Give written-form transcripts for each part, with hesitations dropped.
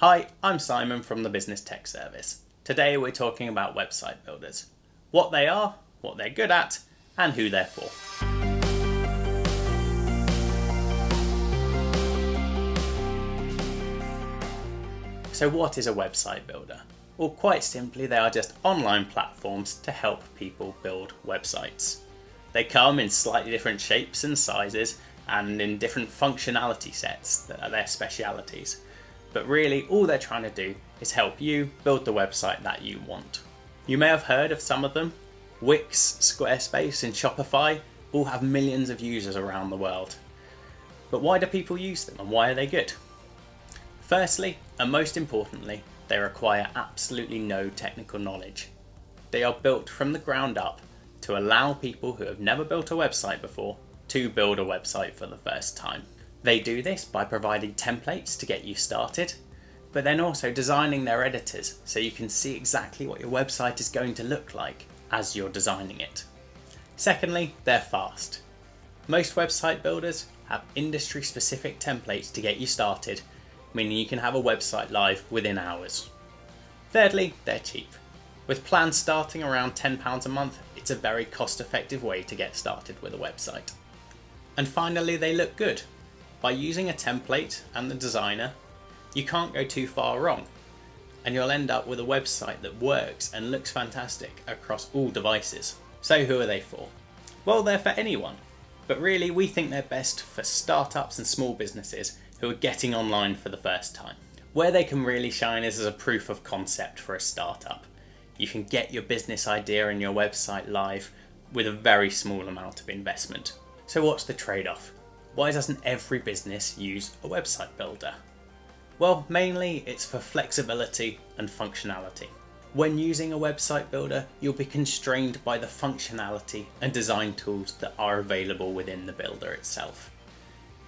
Hi, I'm Simon from the Business Tech Service. Today we're talking about website builders, what they are, what they're good at, and who they're for. So what is a website builder? Well, quite simply, they are just online platforms to help people build websites. They come in slightly different shapes and sizes and in different functionality sets that are their specialities. But really, all they're trying to do is help you build the website that you want. You may have heard of some of them. Wix, Squarespace, and Shopify all have millions of users around the world. But why do people use them and why are they good? Firstly, and most importantly, they require absolutely no technical knowledge. They are built from the ground up to allow people who have never built a website before to build a website for the first time. They do this by providing templates to get you started, but then also designing their editors so you can see exactly what your website is going to look like as you're designing it. Secondly, they're fast. Most website builders have industry-specific templates to get you started, meaning you can have a website live within hours. Thirdly, they're cheap. With plans starting around £10 a month, it's a very cost-effective way to get started with a website. And finally, they look good. By using a template and the designer, you can't go too far wrong, and you'll end up with a website that works and looks fantastic across all devices. So who are they for? Well, they're for anyone, but really we think they're best for startups and small businesses who are getting online for the first time. Where they can really shine is as a proof of concept for a startup. You can get your business idea and your website live with a very small amount of investment. So what's the trade-off? Why doesn't every business use a website builder? Well, mainly it's for flexibility and functionality. When using a website builder, you'll be constrained by the functionality and design tools that are available within the builder itself.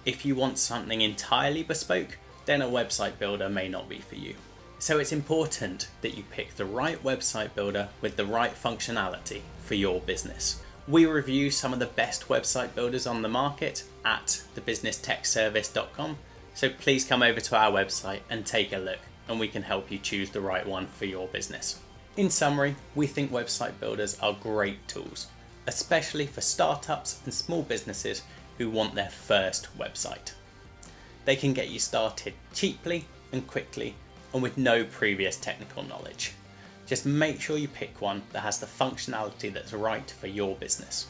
If you want something entirely bespoke, then a website builder may not be for you. So it's important that you pick the right website builder with the right functionality for your business. We review some of the best website builders on the market at thebusinesstechservice.com, so please come over to our website and take a look, and we can help you choose the right one for your business. In summary, we think website builders are great tools, especially for startups and small businesses who want their first website. They can get you started cheaply and quickly and with no previous technical knowledge. Just make sure you pick one that has the functionality that's right for your business.